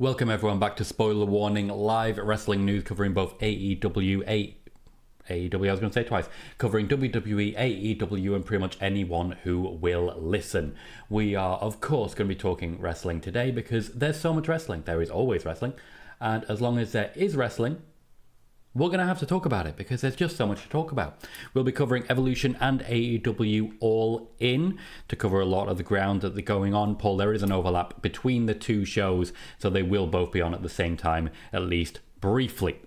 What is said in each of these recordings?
Welcome everyone back to Spoiler Warning, live wrestling news covering both AEW, AEW, I was going to say twice, covering WWE, AEW, and pretty much anyone who will listen. We are, of course, going to be talking wrestling today because there's so much wrestling. There is always wrestling. And as long as there is wrestling, we're going to have to talk about it because there's just so much to talk about. We'll be covering Evolution and AEW All In to cover a lot of the ground that they're going on. Paul, there is an overlap between the two shows, so they will both be on at the same time, at least briefly.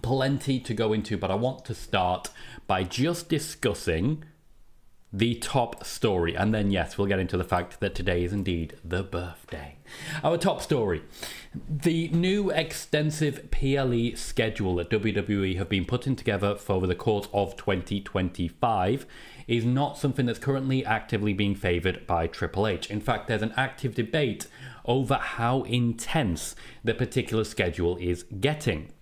Plenty to go into, but I want to start by just discussing the top story. And then, yes, we'll get into the fact that today is indeed the birthday. Our top story. The new extensive PLE schedule that WWE have been putting together for over the course of 2025 is not something that's currently actively being favoured by Triple H. In fact, there's an active debate over how intense the particular schedule is getting.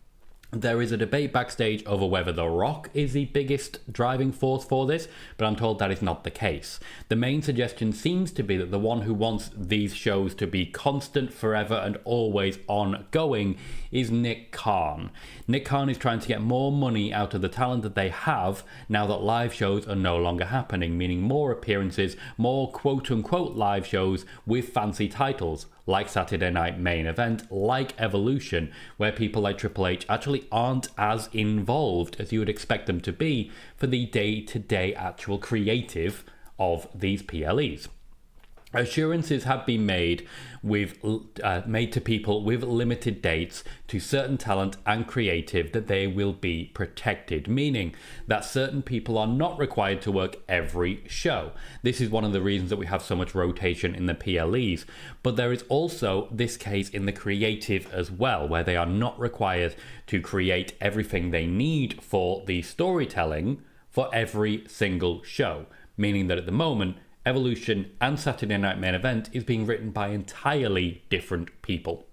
There is a debate backstage over whether The Rock is the biggest driving force for this, but I'm told that is not the case. The main suggestion seems to be that the one who wants these shows to be constant, forever, and always ongoing is Nick Khan. Nick Khan is trying to get more money out of the talent that they have now that live shows are no longer happening, meaning more appearances, more quote-unquote live shows with fancy titles, like Saturday Night Main Event, like Evolution, where people like Triple H actually aren't as involved as you would expect them to be for the day-to-day actual creative of these PLEs. Assurances have been made to people with limited dates to certain talent and creative that they will be protected, meaning that certain people are not required to work every show. This is one of the reasons that we have so much rotation in the PLEs, but there is also this case in the creative as well, where they are not required to create everything they need for the storytelling for every single show, meaning that at the moment, Evolution and Saturday Night Main Event is being written by entirely different people.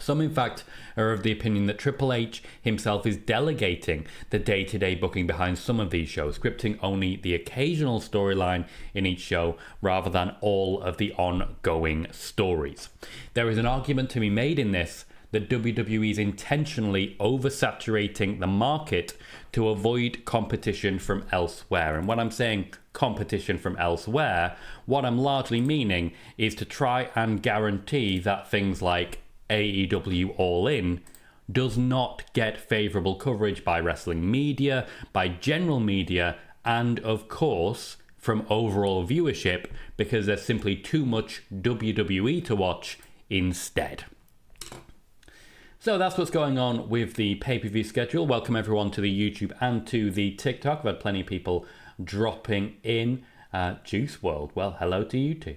Some, in fact, are of the opinion that Triple H himself is delegating the day-to-day booking behind some of these shows, scripting only the occasional storyline in each show rather than all of the ongoing stories. There is an argument to be made in this that WWE is intentionally oversaturating the market to avoid competition from elsewhere. And when I'm saying competition from elsewhere, what I'm largely meaning is to try and guarantee that things like AEW All In does not get favourable coverage by wrestling media, by general media, and of course from overall viewership, because there's simply too much WWE to watch instead. So that's what's going on with the pay-per-view schedule. Welcome everyone to the YouTube and to the TikTok. I've had plenty of people dropping in. Juice World, well, hello to you too.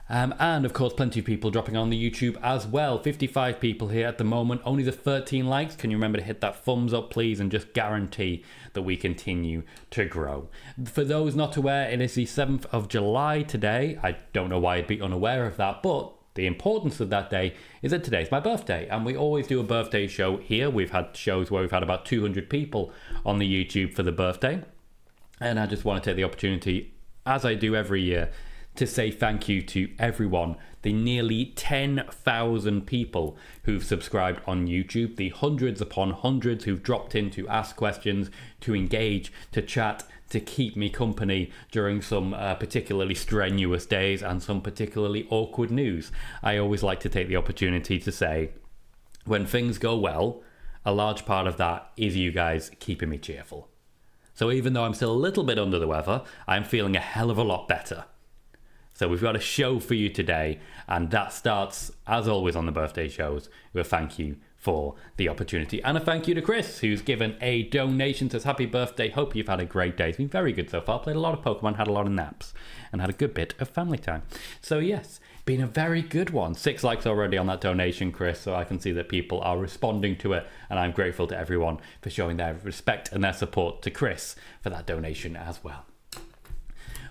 And of course, plenty of people dropping on the YouTube as well. 55 people here at the moment, only the 13 likes. Can you remember to hit that thumbs up, please, and just guarantee that we continue to grow. For those not aware, it is the 7th of July today. I don't know why I'd be unaware of that, but the importance of that day is that today's my birthday, and we always do a birthday show here. We've had shows where we've had about 200 people on the YouTube for the birthday, and I just want to take the opportunity, as I do every year, to say thank you to everyone, the nearly 10,000 people who've subscribed on YouTube, the hundreds upon hundreds who've dropped in to ask questions, to engage, to chat, to keep me company during some particularly strenuous days and some particularly awkward news. I always like to take the opportunity to say, when things go well, a large part of that is you guys keeping me cheerful. So even though I'm still a little bit under the weather, I'm feeling a hell of a lot better. So we've got a show for you today, and that starts, as always on the birthday shows, with a thank you for the opportunity. And a thank you to Chris, who's given a donation, says happy birthday, hope you've had a great day. It's been very good so far, played a lot of Pokemon, had a lot of naps, and had a good bit of family time. So yes, been a very good one. 6 likes already on that donation, Chris, so I can see that people are responding to it, and I'm grateful to everyone for showing their respect and their support to Chris for that donation as well.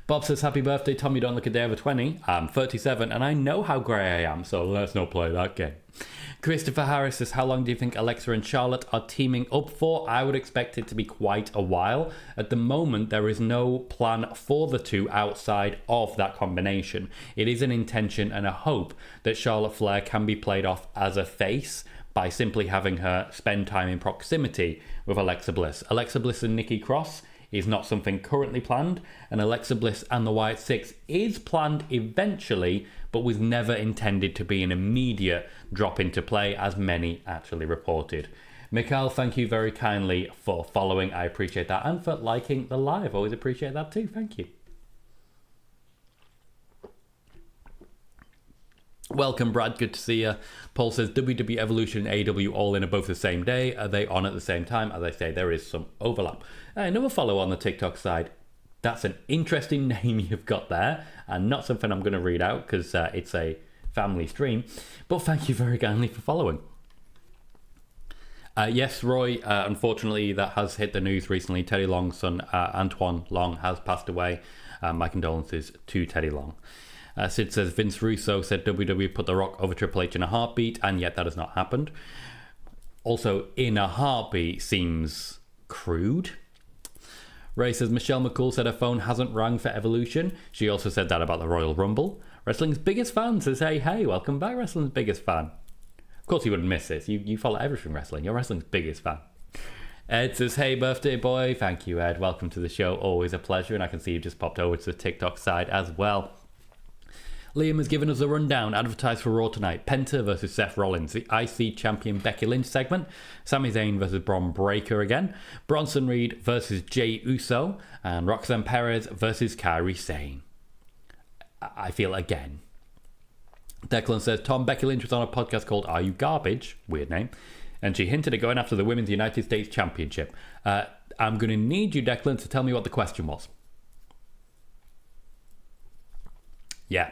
Bob says, happy birthday, Tom, you don't look a day over 20. I'm 37 and I know how grey I am, so let's not play that game. Christopher Harris says, how long do you think Alexa and Charlotte are teaming up for? I would expect it to be quite a while. At the moment, there is no plan for the two outside of that combination. It is an intention and a hope that Charlotte Flair can be played off as a face by simply having her spend time in proximity with Alexa Bliss. Alexa Bliss and Nikki Cross is not something currently planned, and Alexa Bliss and the Wyatt Six is planned eventually, but was never intended to be an immediate drop into play, as many actually reported. Mikhail, thank you very kindly for following. I appreciate that, and for liking the live. Always appreciate that too. Thank you. Welcome, Brad. Good to see you. Paul says, WWE Evolution and AEW All In are both the same day. Are they on at the same time? As I say, there is some overlap. Another follow on the TikTok side. That's an interesting name you've got there, and not something I'm going to read out because it's a family stream. But thank you very kindly for following. Yes, Roy, unfortunately, that has hit the news recently. Teddy Long's son, Antoine Long, has passed away. My condolences to Teddy Long. Sid says, Vince Russo said WWE put The Rock over Triple H in a heartbeat, and yet that has not happened. Also, in a heartbeat seems crude. Ray says, Michelle McCool said her phone hasn't rang for Evolution. She also said that about the Royal Rumble. Wrestling's biggest fan says, hey, welcome back, Wrestling's biggest fan. Of course you wouldn't miss this. You follow everything wrestling. You're wrestling's biggest fan. Ed says, hey, birthday boy. Thank you, Ed. Welcome to the show. Always a pleasure. And I can see you just popped over to the TikTok side as well. Liam has given us a rundown. Advertised for Raw tonight. Penta versus Seth Rollins. The IC champion Becky Lynch segment. Sami Zayn versus Bron Breakker again. Bronson Reed versus Jey Uso. And Roxanne Perez versus Kairi Sane. I feel again. Declan says, Tom, Becky Lynch was on a podcast called Are You Garbage? Weird name. And she hinted at going after the Women's United States Championship. I'm going to need you, Declan, to tell me what the question was. Yeah.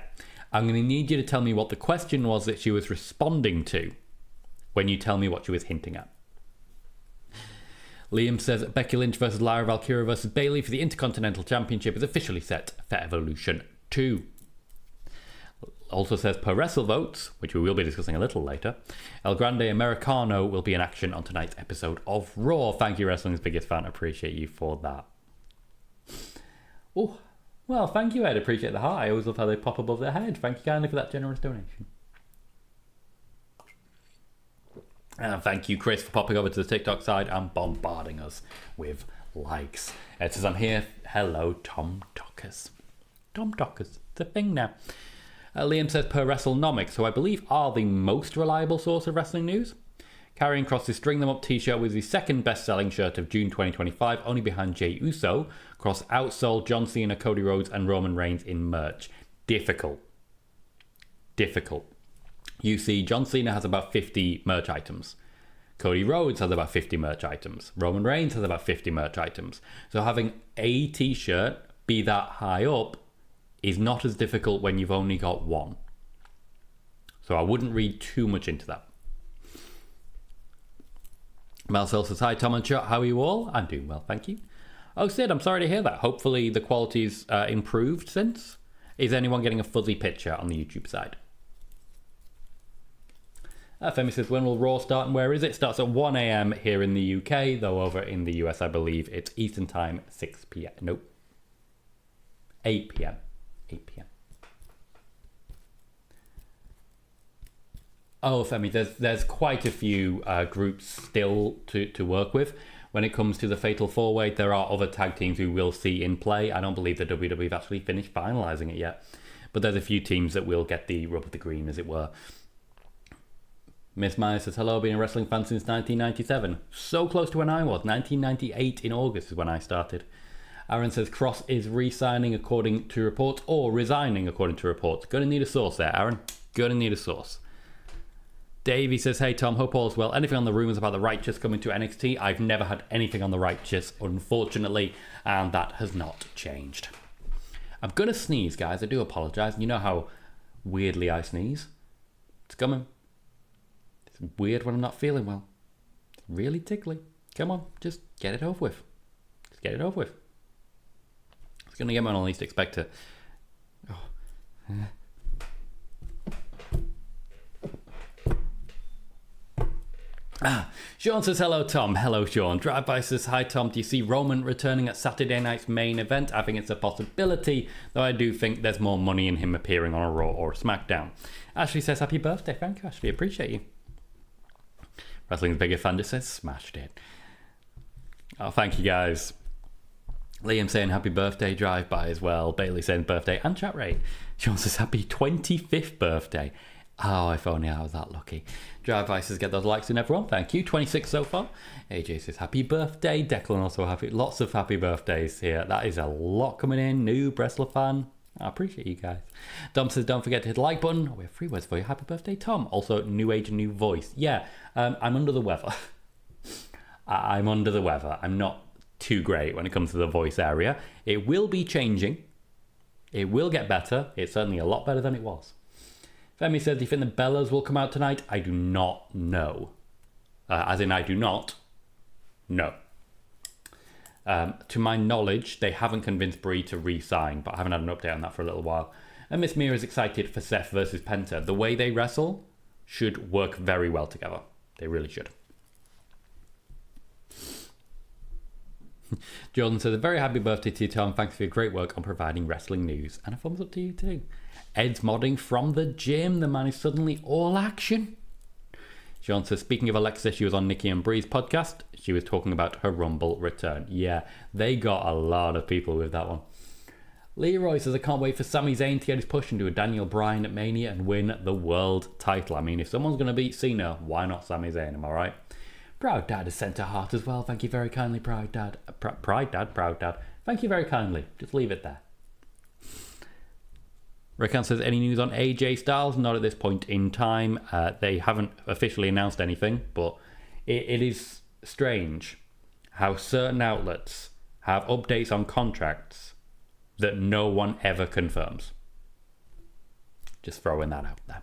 I'm going to need you to tell me what the question was that she was responding to when you tell me what she was hinting at. Liam says Becky Lynch versus Lyra Valkyria versus Bayley for the Intercontinental Championship is officially set for Evolution 2. Also says per WrestleVotes, which we will be discussing a little later, El Grande Americano will be in action on tonight's episode of Raw. Thank you, Wrestling's biggest fan. Appreciate you for that. Oh, well, thank you, Ed. Appreciate the heart. I always love how they pop above their head. Thank you kindly for that generous donation. And thank you, Chris, for popping over to the TikTok side and bombarding us with likes. It says, I'm here. Hello, Tom Dockers. Tom Dockers. It's a thing now. Liam says, per WrestleNomics, who I believe are the most reliable source of wrestling news. Karrion Kross's String Them Up t-shirt was the second best-selling shirt of June 2025, only behind Jey Uso. Kross outsold John Cena, Cody Rhodes, and Roman Reigns in merch. Difficult. You see, John Cena has about 50 merch items. Cody Rhodes has about 50 merch items. Roman Reigns has about 50 merch items. So having a t-shirt be that high up is not as difficult when you've only got one. So I wouldn't read too much into that. Marcel says, hi Tom and Chuck, how are you all? I'm doing well, thank you. Oh Sid, I'm sorry to hear that. Hopefully the quality's improved since. Is anyone getting a fuzzy picture on the YouTube side? Femi says, when will Raw start and where is it? Starts at 1 a.m. here in the UK, though over in the US I believe it's Eastern Time, 6 p.m. Nope. 8 p.m. 8 p.m. Oh, Femi, there's quite a few groups still to work with. When it comes to the Fatal 4-Way, there are other tag teams we will see in play. I don't believe the WWE have actually finished finalising it yet. But there's a few teams that will get the rub of the green, as it were. Miss Maya says, hello, been a wrestling fan since 1997. So close to when I was. 1998 in August is when I started. Aaron says, Cross is re-signing according to reports or resigning according to reports. Gonna need a source there, Aaron. Gonna need a source. Davey says, hey Tom, hope all's well. Anything on the rumours about the Righteous coming to NXT? I've never had anything on the Righteous, unfortunately, and that has not changed. I'm gonna sneeze, guys. I do apologise. You know how weirdly I sneeze. It's coming. It's weird when I'm not feeling well. It's really tickly. Come on, just get it over with. Just get it over with. It's gonna get me on least expect it. Oh. Sean says, hello, Tom. Hello, Sean. Drive-by says, hi, Tom. Do you see Roman returning at Saturday night's main event? I think it's a possibility, though I do think there's more money in him appearing on a Raw or a SmackDown. Ashley says, happy birthday. Thank you, Ashley. Appreciate you. Wrestling's Bigger Fan just says, smashed it. Oh, thank you, guys. Liam saying happy birthday, drive-by as well. Bailey saying birthday and chat rate. Sean says, happy 25th birthday. Oh, if only I was that lucky. Drive-by says, get those likes in, everyone. Thank you. 26 so far. AJ says, happy birthday. Declan also happy. Lots of happy birthdays here. That is a lot coming in. New wrestler fan. I appreciate you guys. Dom says, don't forget to hit the like button. We have 3 words for you. Happy birthday, Tom. Also, new age and new voice. Yeah, I'm under the weather. I'm under the weather. I'm not too great when it comes to the voice area. It will be changing. It will get better. It's certainly a lot better than it was. Femi says, do you think the Bellas will come out tonight? I do not know. As in, I do not know. To my knowledge, they haven't convinced Brie to re-sign, but I haven't had an update on that for a little while. And Miss Mia is excited for Seth versus Penta. The way they wrestle should work very well together. They really should. Jordan says, a very happy birthday to you, Tom. Thanks for your great work on providing wrestling news. And a thumbs up to you too. Ed's modding from the gym. The man is suddenly all action. Sean says, speaking of Alexa, she was on Nikki and Bree's podcast. She was talking about her Rumble return. Yeah, they got a lot of people with that one. Leroy says, I can't wait for Sami Zayn to get his push into a Daniel Bryan at Mania and win the world title. I mean, if someone's going to beat Cena, why not Sami Zayn? Am I right? Proud Dad has sent a heart as well. Thank you very kindly, Proud Dad. Proud Dad. Thank you very kindly. Just leave it there. Rickon says, any news on AJ Styles? Not at this point in time. They haven't officially announced anything, but it is strange how certain outlets have updates on contracts that no one ever confirms. Just throwing that out there.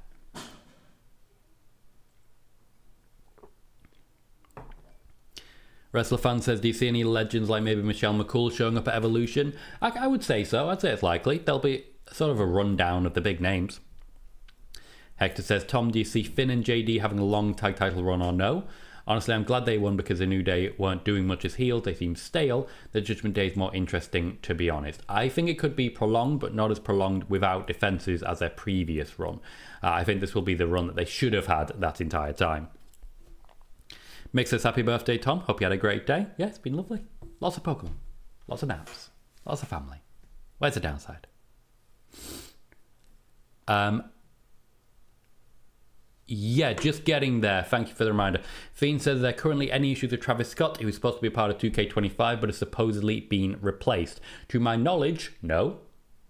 Wrestler Fan says, do you see any legends like maybe Michelle McCool showing up at Evolution? I would say so. I'd say it's likely. There'll be sort of a rundown of the big names. Hector says, Tom, do you see Finn and JD having a long tag title run or no? Honestly, I'm glad they won because the New Day weren't doing much as heels. They seem stale. The Judgment Day is more interesting, to be honest. I think it could be prolonged, but not as prolonged without defenses as their previous run. I think this will be the run that they should have had that entire time. Mick says, happy birthday, Tom. Hope you had a great day. Yeah, it's been lovely. Lots of Pokemon. Lots of naps. Lots of family. Where's the downside? Yeah, just getting there. Thank you for the reminder. Fiend says, there are currently any issues with Travis Scott. He was supposed to be a part of 2K25, but has supposedly been replaced. To my knowledge, no.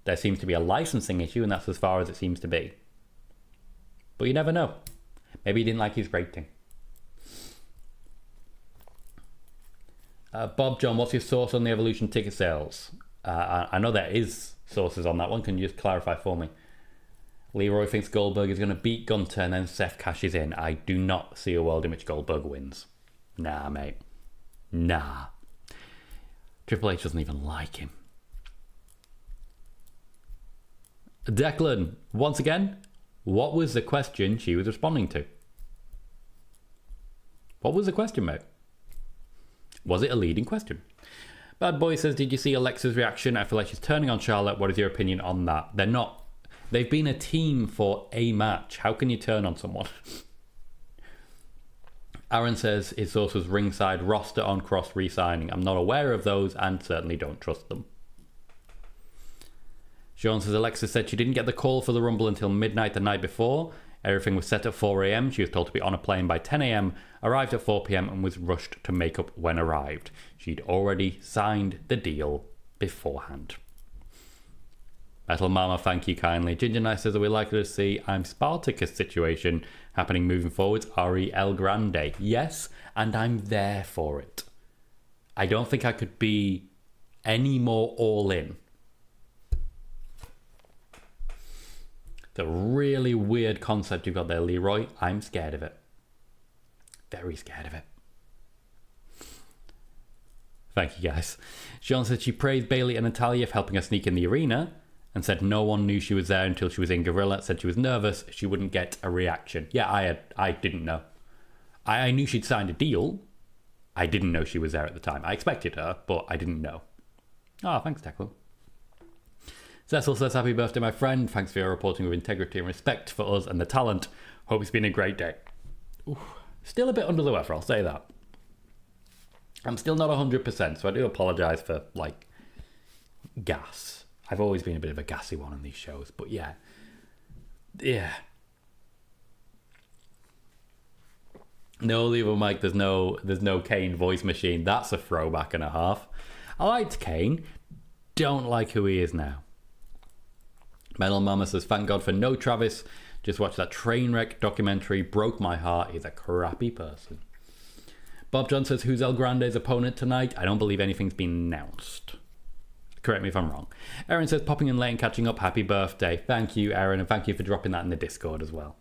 There seems to be a licensing issue, and that's as far as it seems to be. But you never know. Maybe he didn't like his rating. Bob John, what's your source on the Evolution ticket sales? I know there is sources on that one. Can you just clarify for me? Leroy thinks Goldberg is going to beat Gunter and then Seth cashes in. I do not see a world in which Goldberg wins. Nah, mate. Nah. Triple H doesn't even like him. Declan, once again, what was the question she was responding to? What was the question, mate? Was it a leading question? Bad Boy says, did you see Alexa's reaction? I feel like she's turning on Charlotte. What is your opinion on that? They're not. They've been a team for a match. How can you turn on someone? Aaron says his source was ringside, roster on Cross re-signing. I'm not aware of those and certainly don't trust them. Sean says Alexa said she didn't get the call for the Rumble until midnight the night before. Everything was set at 4 a.m. She was told to be on a plane by 10 a.m., arrived at 4 p.m. and was rushed to makeup when arrived. She'd already signed the deal beforehand. Metal Mama, thank you kindly. Ginger Knight says that we're likely to see I'm Spartacus situation happening moving forwards. Ariel Grande. Yes, and I'm there for it. I don't think I could be any more all in. It's a really weird concept you've got there, Leroy. I'm scared of it. Very scared of it. Thank you, guys. Sean said she praised Bayley and Natalya for helping her sneak in the arena and said no one knew she was there until she was in Gorilla. Said she was nervous she wouldn't get a reaction. Yeah, I didn't know. I knew she'd signed a deal. I didn't know she was there at the time. I expected her, but I didn't know. Oh, thanks, Declan. Cecil says, happy birthday, my friend. Thanks for your reporting with integrity and respect for us and the talent. Hope it's been a great day. Ooh, still a bit under the weather, I'll say that. I'm still not 100%, so I do apologise for, like, gas. I've always been a bit of a gassy one on these shows, but yeah. Yeah. No, leave Mike, there's no Kane voice machine. That's a throwback and a half. I liked Kane. Don't like who he is now. Metal Mama says, thank God for no Travis. Just watched that Trainwreck documentary. Broke my heart. He's a crappy person. Bob John says, who's El Grande's opponent tonight? I don't believe anything's been announced. Correct me if I'm wrong. Aaron says, popping in late and catching up. Happy birthday. Thank you, Aaron, and thank you for dropping that in the Discord as well.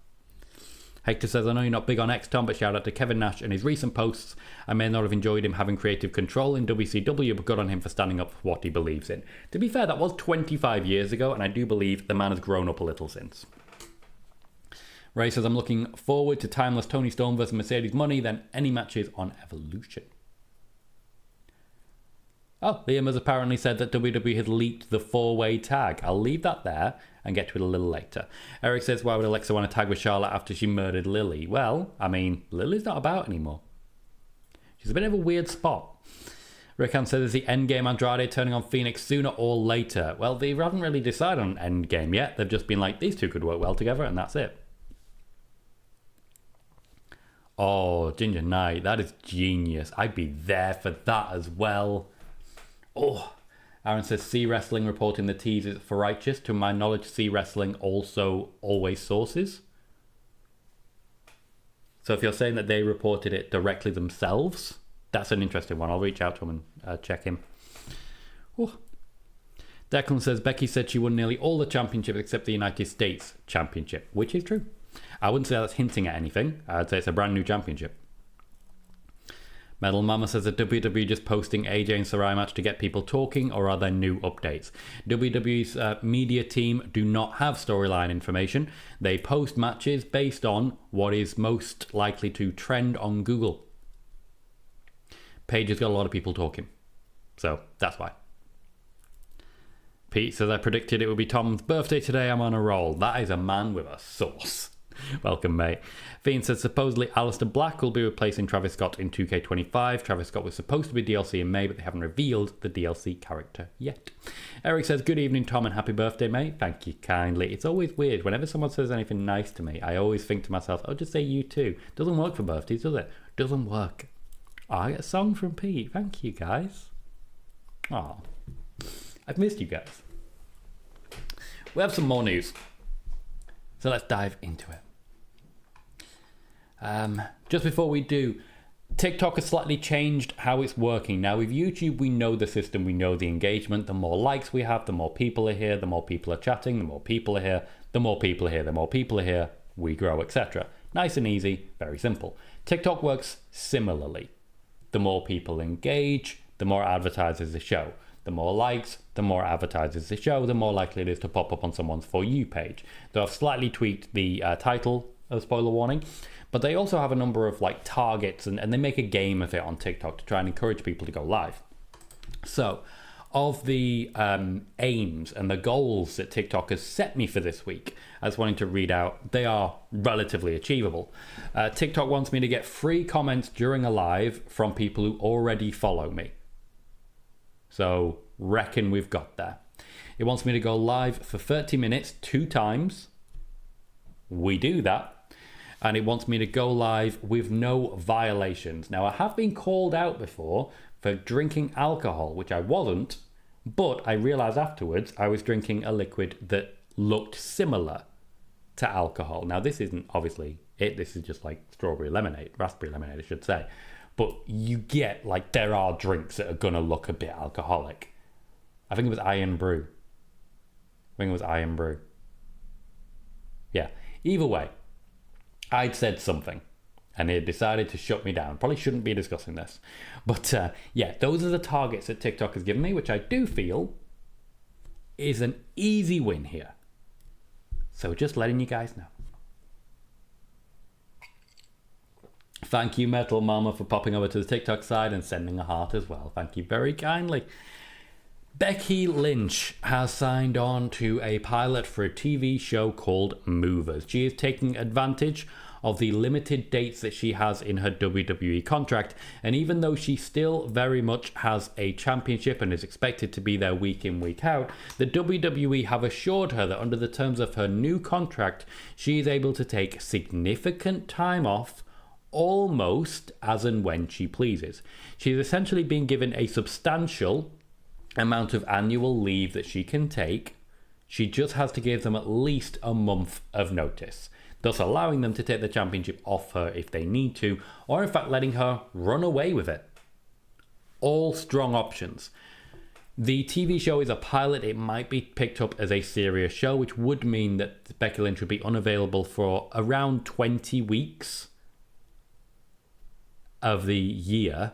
Hector says, I know you're not big on X, Tom, but shout out to Kevin Nash and his recent posts. I may not have enjoyed him having creative control in WCW, but good on him for standing up for what he believes in. To be fair, that was 25 years ago, and I do believe the man has grown up a little since. Ray says, I'm looking forward to timeless Tony Storm versus Mercedes Money, then any matches on Evolution. Oh, Liam has apparently said that WWE has leaked the 4-way tag. I'll leave that there and get to it a little later. Eric says, why would Alexa want to tag with Charlotte after she murdered Lily? Well, I mean, Lily's not about anymore. She's a bit of a weird spot. Rickham says, is the Endgame Andrade turning on Phoenix sooner or later? Well, they haven't really decided on Endgame yet. They've just been like, these two could work well together, and that's it. Oh, Ginger Knight, that is genius. I'd be there for that as well. Oh, Aaron says, C Wrestling reporting the teasers for Righteous. To my knowledge, C Wrestling also always sources. So if you're saying that they reported it directly themselves, that's an interesting one. I'll reach out to him and check him. Oh. Declan says, Becky said she won nearly all the championships except the United States Championship, which is true. I wouldn't say that's hinting at anything. I'd say it's a brand new championship. Metal Mama says that WWE just posting AJ and Sarai match to get people talking, or are there new updates? WWE's media team do not have storyline information. They post matches based on what is most likely to trend on Google. Paige has got a lot of people talking, so that's why. Pete says, I predicted it would be Tom's birthday today. I'm on a roll. That is a man with a sauce. Welcome, mate. Fiend says, supposedly Aleister Black will be replacing Travis Scott in 2K25. Travis Scott was supposed to be DLC in May, but they haven't revealed the DLC character yet. Eric says, good evening, Tom, and happy birthday, mate. Thank you kindly. It's always weird. Whenever someone says anything nice to me, I always think to myself, oh, just say you too. Doesn't work for birthdays, does it? Doesn't work. Oh, I get a song from Pete. Thank you, guys. Oh, I've missed you guys. We have some more news. So let's dive into it. Just before we do, TikTok has slightly changed how it's working. Now with YouTube, we know the system, we know the engagement. The more likes we have, the more people are here, the more people are chatting, the more people are here, the more people are here, the more people are here, we grow, etc. Nice and easy, very simple. TikTok works similarly. The more people engage, the more advertisers they show. The more likes, the more advertisers they show, the more likely it is to pop up on someone's For You page. They've slightly tweaked the title of spoiler warning, but they also have a number of like targets and they make a game of it on TikTok to try and encourage people to go live. So of the aims and the goals that TikTok has set me for this week, I was wanting to read out, they are relatively achievable. TikTok wants me to get free comments during a live from people who already follow me. So reckon we've got there. It wants me to go live for 30 minutes 2 times. We do that. And it wants me to go live with no violations. Now, I have been called out before for drinking alcohol, which I wasn't, but I realized afterwards I was drinking a liquid that looked similar to alcohol. Now, this isn't obviously it. This is just like raspberry lemonade, I should say. But you get, like, there are drinks that are going to look a bit alcoholic. I think it was Iron Brew. Yeah. Either way, I'd said something. And it decided to shut me down. Probably shouldn't be discussing this. But, yeah, those are the targets that TikTok has given me, which I do feel is an easy win here. So just letting you guys know. Thank you, Metal Mama, for popping over to the TikTok side and sending a heart as well. Thank you very kindly. Becky Lynch has signed on to a pilot for a TV show called Movers. She is taking advantage of the limited dates that she has in her WWE contract, and even though she still very much has a championship and is expected to be there week in, week out, the WWE have assured her that under the terms of her new contract, she is able to take significant time off almost as and when she pleases. She's essentially been given a substantial amount of annual leave that she can take. She just has to give them at least a month of notice, thus allowing them to take the championship off her if they need to, or in fact letting her run away with it. All strong options. The TV show is a pilot. It might be picked up as a serious show, which would mean that Becky Lynch would be unavailable for around 20 weeks of the year,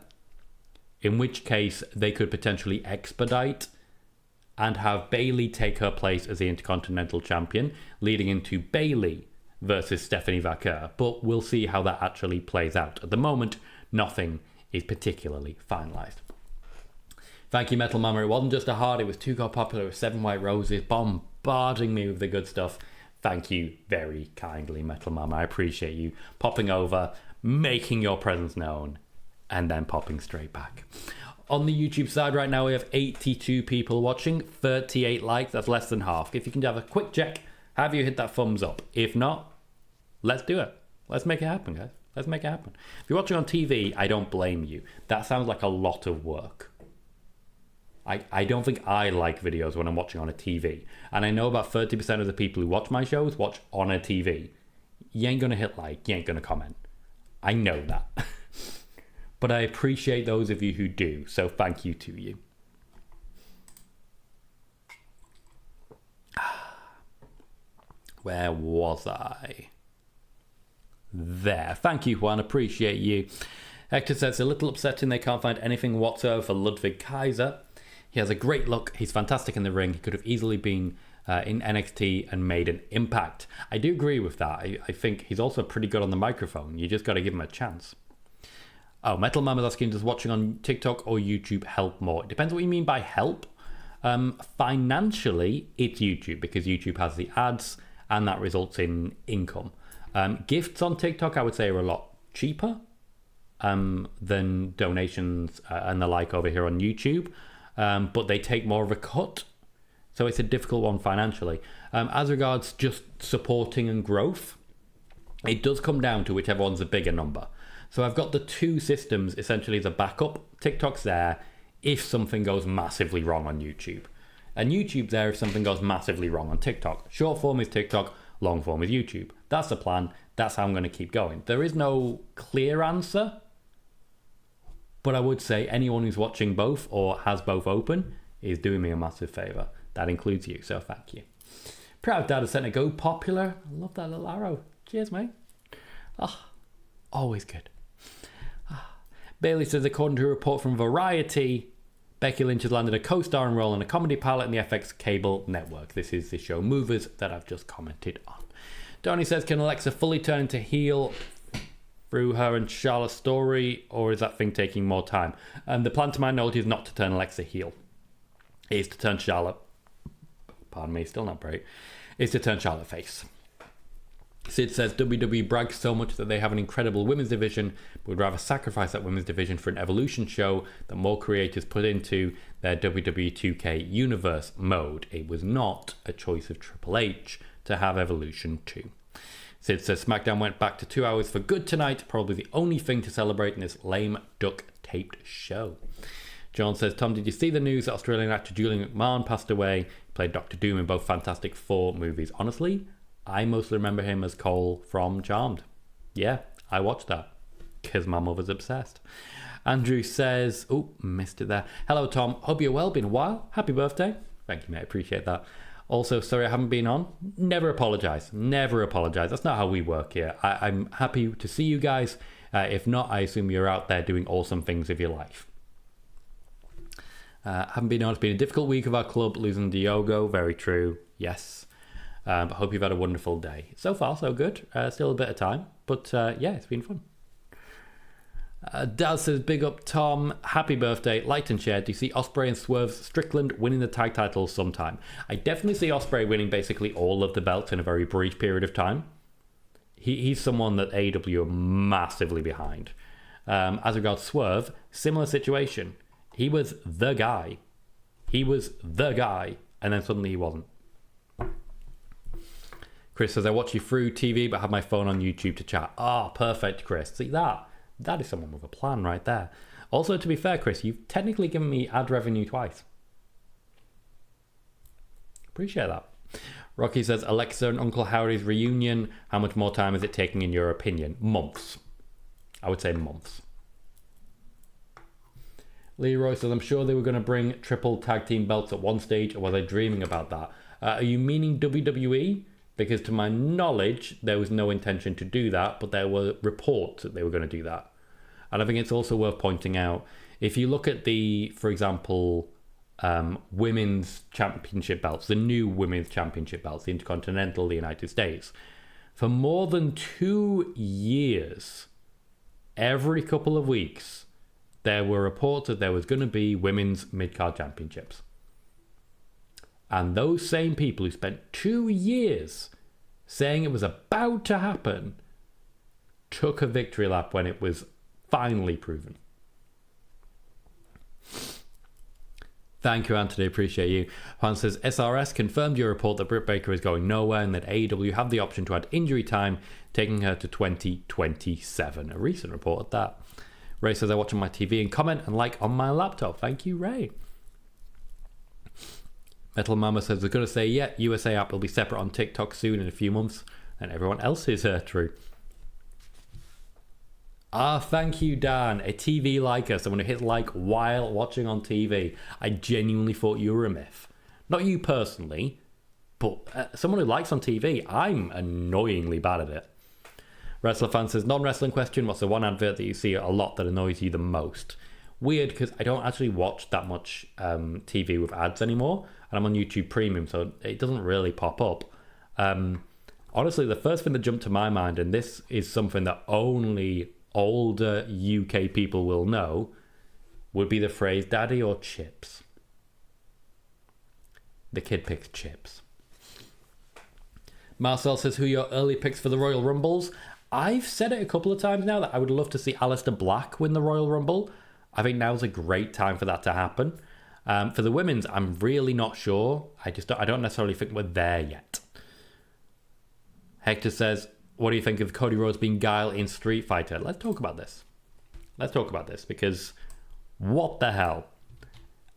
in which case they could potentially expedite and have Bayley take her place as the Intercontinental Champion, leading into Bayley versus Stephanie Vaquer. But we'll see how that actually plays out. At the moment, nothing is particularly finalised. Thank you, Metal Mama. It wasn't just a heart, it was too god popular with 7 white roses, bombarding me with the good stuff. Thank you very kindly, Metal Mama. I appreciate you popping over, making your presence known, and then popping straight back. On the YouTube side right now, we have 82 people watching, 38 likes. That's less than half. If you can have a quick check, have you hit that thumbs up? If not, let's do it. Let's make it happen, guys. Let's make it happen. If you're watching on TV, I don't blame you. That sounds like a lot of work. I don't think I like videos when I'm watching on a TV. And I know about 30% of the people who watch my shows watch on a TV. You ain't going to hit like, you ain't going to comment. I know that. But I appreciate those of you who do, so thank you to you. Where was I? There. Thank you, Juan. Appreciate you. Hector says, a little upsetting they can't find anything whatsoever for Ludwig Kaiser. He has a great look. He's fantastic in the ring. He could have easily been in NXT and made an impact. I do agree with that. I think he's also pretty good on the microphone. You just got to give him a chance. Oh, Metal Mama's asking, does watching on TikTok or YouTube help more? It depends what you mean by help. Financially, it's YouTube, because YouTube has the ads and that results in income. Gifts on TikTok, I would say, are a lot cheaper than donations and the like over here on YouTube. But they take more of a cut. So it's a difficult one financially. As regards just supporting and growth, it does come down to whichever one's a bigger number. So I've got the two systems essentially as a backup. TikTok's there if something goes massively wrong on YouTube. And YouTube's there if something goes massively wrong on TikTok. Short form is TikTok, long form is YouTube. That's the plan. That's how I'm going to keep going. There is no clear answer. But I would say anyone who's watching both or has both open is doing me a massive favour. That includes you, so thank you. Proud Dad has sent a go popular. I love that little arrow. Cheers, mate. Oh, always good. Bailey says, according to a report from Variety, Becky Lynch has landed a co-starring role in a comedy pilot in the FX cable network. This is the show Movers that I've just commented on. Donnie says, can Alexa fully turn into heel through her and Charlotte's story, or is that thing taking more time? And the plan to my knowledge is not to turn Alexa heel. It is to turn Charlotte, pardon me, still not great, is to turn Charlotte face. Sid says, WWE brags so much that they have an incredible women's division, but would rather sacrifice that women's division for an Evolution show that more creators put into their WWE 2K universe mode. It was not a choice of Triple H to have Evolution 2. Sid says, SmackDown went back to 2 hours for good tonight, probably the only thing to celebrate in this lame duck-taped show. John says, Tom, did you see the news that Australian actor Julian McMahon passed away? He played Doctor Doom in both Fantastic Four movies. Honestly, I mostly remember him as Cole from Charmed. Yeah, I watched that because my mother's obsessed. Andrew says, oh, missed it there. Hello, Tom. Hope you're well. Been a while. Happy birthday. Thank you, mate. Appreciate that. Also, sorry I haven't been on. Never apologise. Never apologise. That's not how we work here. I'm happy to see you guys. If not, I assume you're out there doing awesome things with your life. Haven't been on. It's been a difficult week of our club losing Diogo. Very true. Yes. But hope you've had a wonderful day. So far, so good. Still a bit of time. But yeah, it's been fun. Daz says, big up Tom, happy birthday, liked and shared. Do you see Ospreay and Swerve Strickland winning the tag titles sometime? I definitely see Ospreay winning basically all of the belts in a very brief period of time. He's someone that AEW are massively behind. As regards Swerve, similar situation. He was the guy. And then suddenly he wasn't. Chris says, I watch you through TV but have my phone on YouTube to chat. Perfect, Chris. See that? That is someone with a plan right there. Also, to be fair, Chris, you've technically given me ad revenue twice. Appreciate that. Rocky says, Alexa and Uncle Howdy's reunion. How much more time is it taking in your opinion? Months. I would say months. Leroy says, I'm sure they were going to bring triple tag team belts at one stage, or were they dreaming about that? Are you meaning WWE? Because to my knowledge, there was no intention to do that, but there were reports that they were going to do that. And I think it's also worth pointing out, if you look at the, for example, women's championship belts, the new women's championship belts, the Intercontinental, the United States, for more than 2 years, every couple of weeks, there were reports that there was going to be women's mid-card championships. And those same people who spent 2 years saying it was about to happen took a victory lap when it was finally proven. Thank you, Anthony. Appreciate you. Juan says, SRS confirmed your report that Britt Baker is going nowhere and that AEW have the option to add injury time, taking her to 2027. A recent report at that. Ray says, I watch on my TV and comment and like on my laptop. Thank you, Ray. Metal Mama says, they're going to say, yeah, USA app will be separate on TikTok soon in a few months. And everyone else is true. Thank you, Dan. A TV liker, someone who hits like while watching on TV. I genuinely thought you were a myth. Not you personally, but someone who likes on TV. I'm annoyingly bad at it. Wrestler Fan says, non-wrestling question, what's the one advert that you see a lot that annoys you the most? Weird, because I don't actually watch that much TV with ads anymore, and I'm on YouTube Premium, so it doesn't really pop up. Honestly, the first thing that jumped to my mind, and this is something that only older UK people will know, would be the phrase daddy or chips. The kid picks chips. Marcel says, who are your early picks for the Royal Rumbles? I've said it a couple of times now that I would love to see Aleister Black win the Royal Rumble. I think now's a great time for that to happen. For the women's, I'm really not sure. I don't necessarily think we're there yet. Hector says, what do you think of Cody Rhodes being Guile in Street Fighter? Let's talk about this. Because what the hell?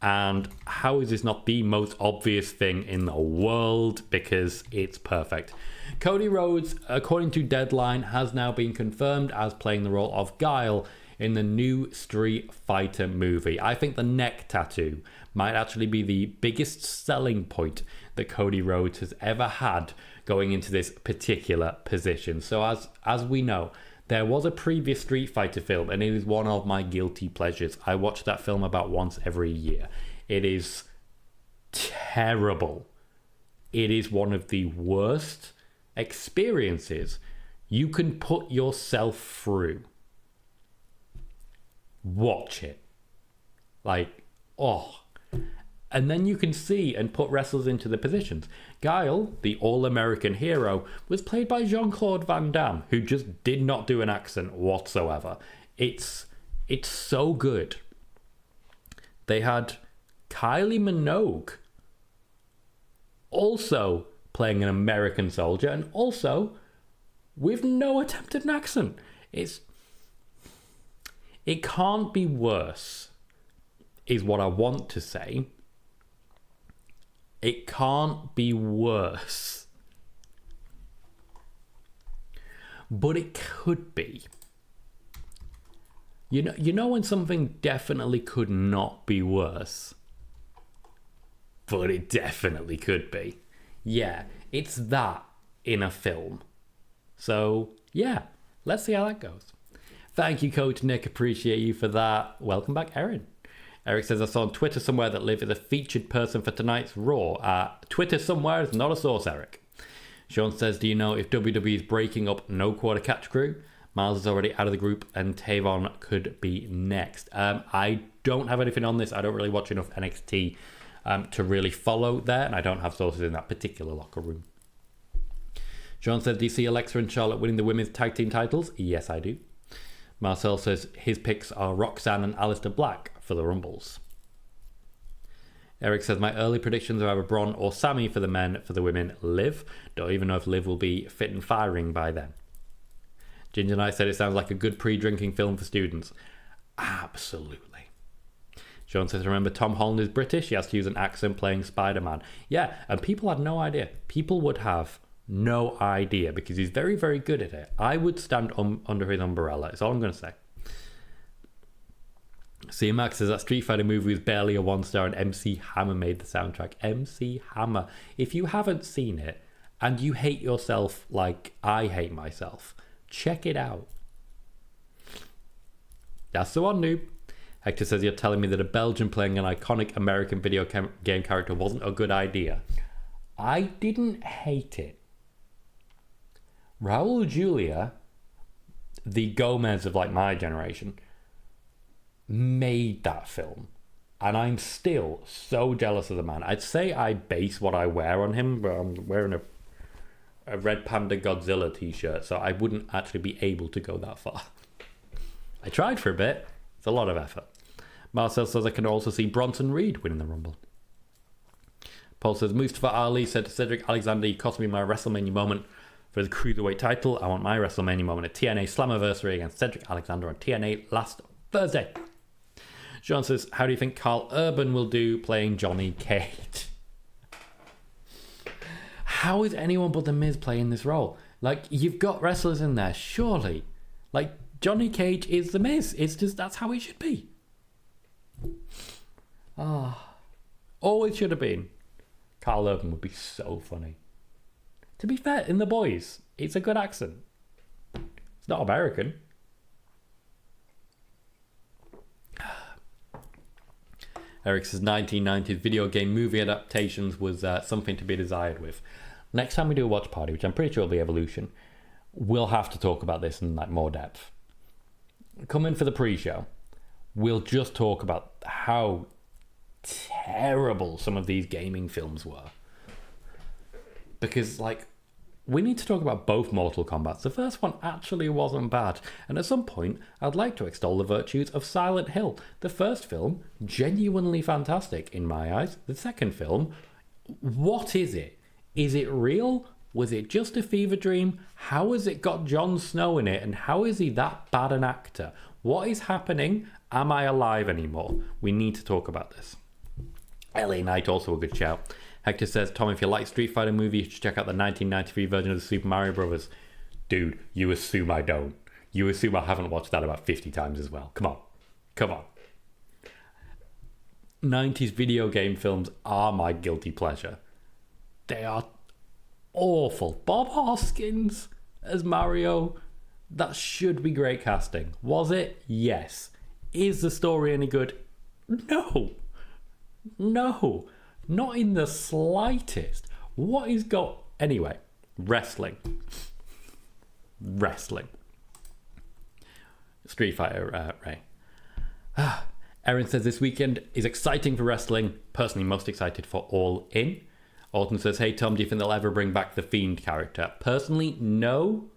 And how is this not the most obvious thing in the world? Because it's perfect. Cody Rhodes, according to Deadline, has now been confirmed as playing the role of Guile in the new Street Fighter movie. I think the neck tattoo might actually be the biggest selling point that Cody Rhodes has ever had going into this particular position. So as we know, there was a previous Street Fighter film, and it is one of my guilty pleasures. I watch that film about once every year. It is terrible. It is one of the worst experiences you can put yourself through. Watch it. And then you can see and put wrestlers into the positions. Guile, the all-American hero, was played by Jean-Claude Van Damme, who just did not do an accent whatsoever. It's so good. They had Kylie Minogue also playing an American soldier, and also with no attempt at an accent. It can't be worse, is what I want to say. It can't be worse. But it could be. You know when something definitely could not be worse? But it definitely could be. Yeah, it's that in a film. So, yeah, let's see how that goes. Thank you, Coach Nick. Appreciate you for that. Welcome back, Erin. Eric says, I saw on Twitter somewhere that Liv is a featured person for tonight's Raw. Twitter somewhere is not a source, Eric. Sean says, do you know if WWE is breaking up No Quarter Catch Crew? Miles is already out of the group and Tavon could be next. I don't have anything on this. I don't really watch enough NXT to really follow there, and I don't have sources in that particular locker room. John says, do you see Alexa and Charlotte winning the women's tag team titles? Yes, I do. Marcel says his picks are Roxanne and Aleister Black for the Rumbles. Eric says, my early predictions are either Braun or Sammy for the men. For the women, Liv. Don't even know if Liv will be fit and firing by then. Ginger Knight said it sounds like a good pre-drinking film for students. Absolutely. Sean says, remember Tom Holland is British? He has to use an accent playing Spider-Man. Yeah, and people had no idea. People would have no idea because he's very, very good at it. I would stand under his umbrella. That's all I'm going to say. C. Max says that Street Fighter movie was barely a 1-star and MC Hammer made the soundtrack. MC Hammer. If you haven't seen it and you hate yourself like I hate myself, check it out. That's the one, noob. Hector says you're telling me that a Belgian playing an iconic American video game character wasn't a good idea. I didn't hate it. Raul Julia, the Gomez of like my generation, made that film, and I'm still so jealous of the man. I'd say I base what I wear on him, but I'm wearing a Red Panda Godzilla t-shirt, so I wouldn't actually be able to go that far. I tried for a bit. It's a lot of effort. Marcel says I can also see Bronson Reed winning the Rumble. Paul says Mustafa Ali said to Cedric Alexander, you cost me my WrestleMania moment for the Cruiserweight title. I want my WrestleMania moment at TNA Slammiversary against Cedric Alexander on TNA last Thursday. John says, how do you think Carl Urban will do playing Johnny Cage? How is anyone but The Miz playing this role? Like, you've got wrestlers in there, surely. Like, Johnny Cage is The Miz. It's just, that's how it should be. Always should have been. Carl Urban would be so funny. To be fair, in The Boys, it's a good accent. It's not American. Eric says 1990s video game movie adaptations was something to be desired with. Next time we do a watch party, which I'm pretty sure will be Evolution, we'll have to talk about this in like more depth. Come in for the pre-show. We'll just talk about how terrible some of these gaming films were. Because like, we need to talk about both Mortal Kombats. The first one actually wasn't bad, and at some point, I'd like to extol the virtues of Silent Hill. The first film, genuinely fantastic in my eyes. The second film, what is it? Is it real? Was it just a fever dream? How has it got Jon Snow in it, and how is he that bad an actor? What is happening? Am I alive anymore? We need to talk about this. LA Knight, also a good shout. Hector says, Tom, if you like Street Fighter movie, you should check out the 1993 version of the Super Mario Brothers. Dude, you assume I don't. You assume I haven't watched that about 50 times as well. Come on. 90s video game films are my guilty pleasure. They are awful. Bob Hoskins as Mario, that should be great casting. Was it? Yes. Is the story any good? No. Not in the slightest. What is got... Anyway, wrestling. Street Fighter, Ray. Erin says this weekend is exciting for wrestling. Personally, most excited for All In. Alton says, hey Tom, do you think they'll ever bring back the Fiend character? Personally, no.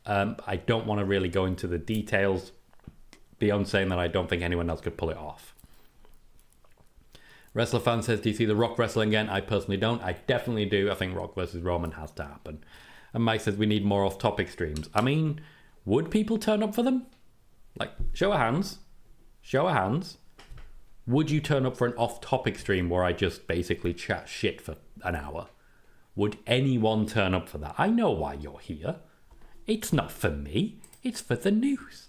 I don't want to really go into the details beyond saying that I don't think anyone else could pull it off. Wrestler Fan says, do you see The Rock wrestling again? I personally don't. I definitely do. I think Rock versus Roman has to happen. And Mike says, we need more off-topic streams. I mean, would people turn up for them? Like, show of hands. Would you turn up for an off-topic stream where I just basically chat shit for an hour? Would anyone turn up for that? I know why you're here. It's not for me. It's for the news.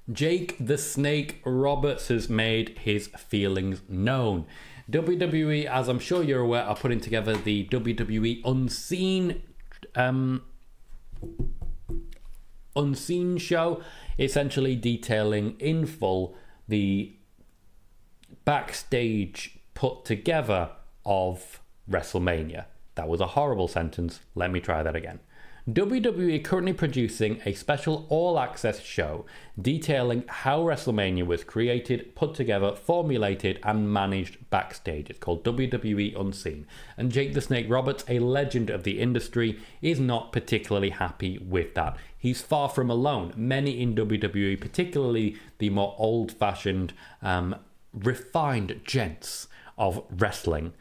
Jake the Snake Roberts has made his feelings known. WWE, as I'm sure you're aware, are putting together the WWE Unseen show, essentially detailing in full the backstage put together of WrestleMania. That was a horrible sentence. Let me try that again. WWE currently producing a special all-access show detailing how WrestleMania was created, put together, formulated, and managed backstage. It's called WWE Unseen. And Jake the Snake Roberts, a legend of the industry, is not particularly happy with that. He's far from alone. Many in WWE, particularly the more old-fashioned, refined gents of wrestling,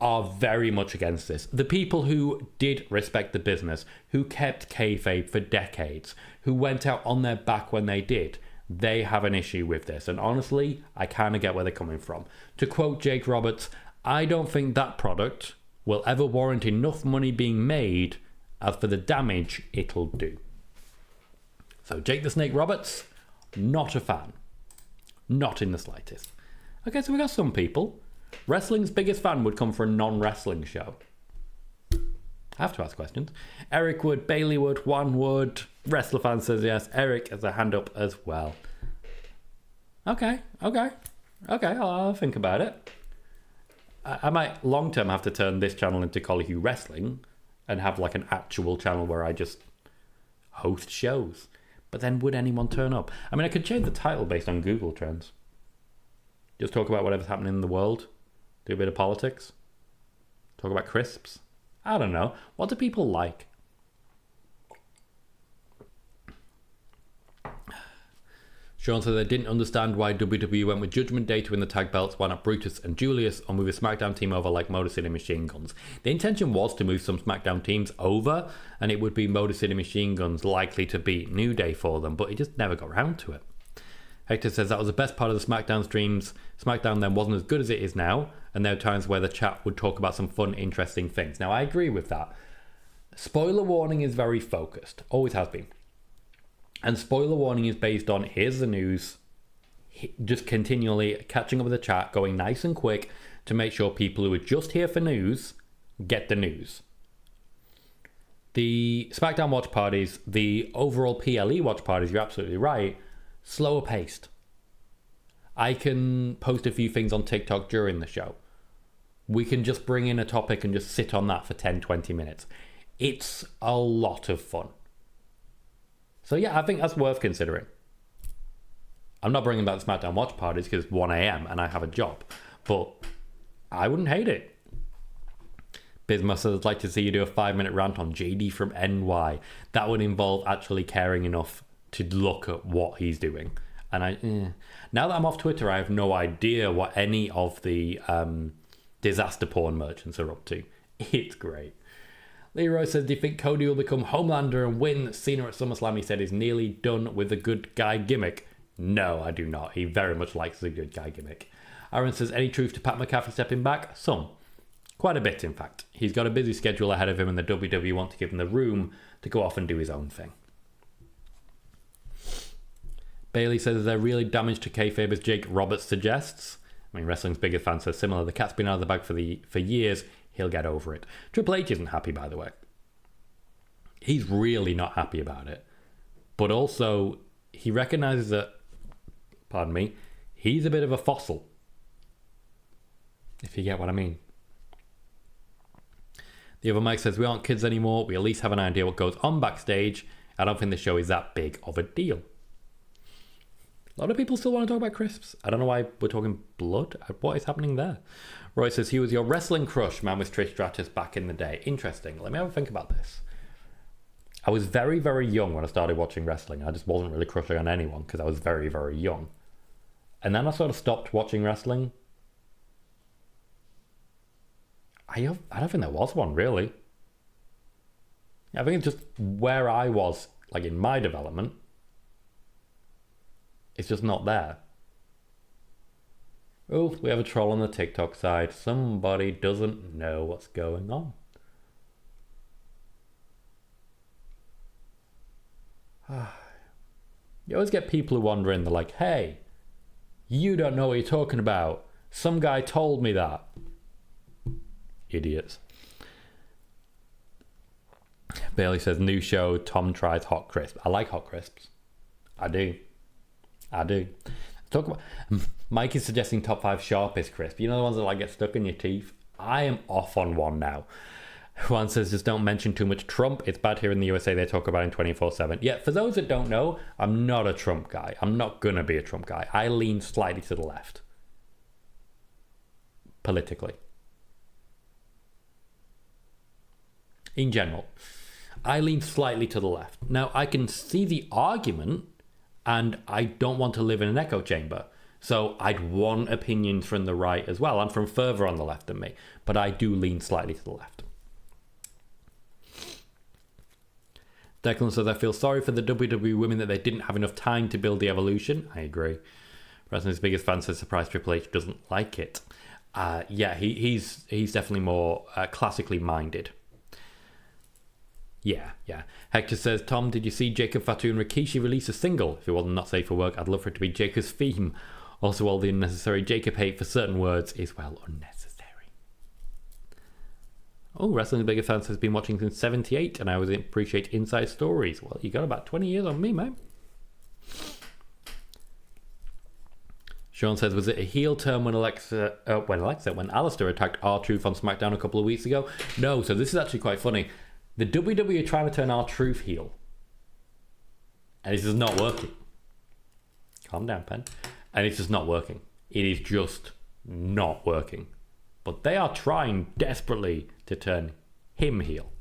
are very much against this. The people who did respect the business, who kept kayfabe for decades, who went out on their back when they did, they have an issue with this. And honestly, I kind of get where they're coming from. To quote Jake Roberts, I don't think that product will ever warrant enough money being made as for the damage it'll do. So Jake the Snake Roberts, not a fan. Not in the slightest. Okay, so we got some people. Wrestling's biggest fan would come for a non-wrestling show. I have to ask questions. Eric would, Bailey would, Juan would. Wrestler fan says yes. Eric has a hand up as well. Okay, I'll think about it. I might long-term have to turn this channel into Colohue Wrestling and have like an actual channel where I just host shows. But then would anyone turn up? I mean, I could change the title based on Google Trends. Just talk about whatever's happening in the world. Do a bit of politics. Talk about crisps. I don't know. What do people like? Sean said they didn't understand why WWE went with Judgment Day to win the tag belts. Why not Brutus and Julius and move a SmackDown team over like Motor City Machine Guns? The intention was to move some SmackDown teams over, and it would be Motor City Machine Guns likely to beat New Day for them, but it just never got around to it. Hector says that was the best part of the SmackDown streams. SmackDown then wasn't as good as it is now, and there were times where the chat would talk about some fun, interesting things. Now, I agree with that. Spoiler warning is very focused. Always has been. And spoiler warning is based on, here's the news, just continually catching up with the chat, going nice and quick to make sure people who are just here for news get the news. The SmackDown watch parties, the overall PLE watch parties, you're absolutely right, slower paced. I can post a few things on TikTok during the show. We can just bring in a topic and just sit on that for 10-20 minutes. It's a lot of fun. So yeah, I think that's worth considering. I'm not bringing back the SmackDown watch parties because it's 1 a.m. and I have a job, but I wouldn't hate it. Bismuth says, I'd like to see you do a 5-minute rant on JD from NY. That would involve actually caring enough to look at what he's doing. And now that I'm off Twitter, I have no idea what any of the disaster porn merchants are up to. It's great. Leroy says, do you think Cody will become Homelander and win Cena at SummerSlam? He said he's nearly done with the good guy gimmick. No, I do not. He very much likes the good guy gimmick. Aaron says, any truth to Pat McAfee stepping back? Some. Quite a bit, in fact. He's got a busy schedule ahead of him and the WWE want to give him the room to go off and do his own thing. Bailey says, they're really damaged to kayfabe as Jake Roberts suggests. I mean, wrestling's biggest fan says similar. The cat's been out of the bag for years. He'll get over it. Triple H isn't happy, by the way. He's really not happy about it. But also, he recognizes that, pardon me, he's a bit of a fossil. If you get what I mean. The other Mike says, we aren't kids anymore. We at least have an idea what goes on backstage. I don't think the show is that big of a deal. A lot of people still want to talk about crisps. I don't know why we're talking blood. What is happening there? Roy says, he was your wrestling crush, man, with Trish Stratus back in the day. Interesting. Let me have a think about this. I was very, very young when I started watching wrestling. I just wasn't really crushing on anyone because I was very, very young. And then I sort of stopped watching wrestling. I don't think there was one, really. I think it's just where I was, like in my development. It's just not there. Oh, we have a troll on the TikTok side. Somebody doesn't know what's going on. You always get people who wander in, they're like, hey, you don't know what you're talking about. Some guy told me that. Idiots. Bailey says, new show, Tom tries hot crisp. I like hot crisps. I do. Talk about. Mike is suggesting top 5 sharpest crisp. You know the ones that like get stuck in your teeth? I am off on one now. Juan says, just don't mention too much Trump. It's bad here in the USA. They talk about him 24/7. Yeah, for those that don't know, I'm not a Trump guy. I'm not going to be a Trump guy. I lean slightly to the left. Politically. In general. I lean slightly to the left. Now, I can see the argument, and I don't want to live in an echo chamber. So I'd want opinions from the right as well, and from further on the left than me. But I do lean slightly to the left. Declan says, I feel sorry for the WWE women that they didn't have enough time to build the evolution. I agree. Wrestling's biggest fan says, surprised Triple H doesn't like it. Yeah, he's definitely more classically minded. Yeah. Hector says, Tom, did you see Jacob Fatu and Rikishi release a single? If it wasn't not safe for work, I'd love for it to be Jacob's theme. Also, all the unnecessary Jacob hate for certain words is, well, unnecessary. Oh, Wrestling the Biggest Fans has been watching since 78, and I always appreciate inside stories. Well, you got about 20 years on me, mate. Sean says, was it a heel turn when Alistair attacked R-Truth on SmackDown a couple of weeks ago? No, so this is actually quite funny. The WWE are trying to turn R-Truth heel. And it's just not working. Calm down, Pen. And it's just not working. It is just not working. But they are trying desperately to turn him heel.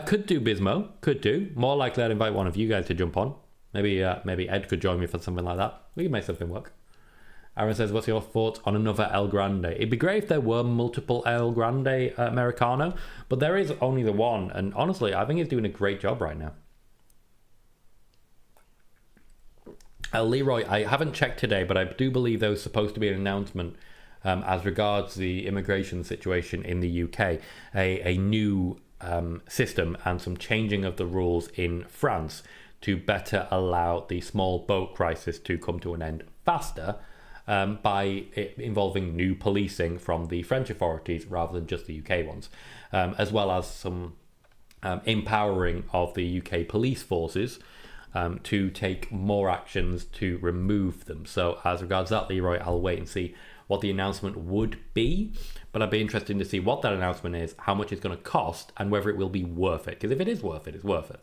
Could do Bismo. Could do. More likely I'd invite one of you guys to jump on. Maybe Ed could join me for something like that. We can make something work. Aaron says, what's your thoughts on another El Grande? It'd be great if there were multiple El Grande Americano, but there is only the one. And honestly, I think he's doing a great job right now. Leroy, I haven't checked today, but I do believe there was supposed to be an announcement as regards the immigration situation in the UK, a new system and some changing of the rules in France to better allow the small boat crisis to come to an end faster by involving new policing from the French authorities rather than just the UK ones, as well as some empowering of the UK police forces to take more actions to remove them. So as regards that, Leroy, I'll wait and see what the announcement would be, but I'd be interested to see what that announcement is, how much it's going to cost, and whether it will be worth it. Because if it is worth it, it's worth it.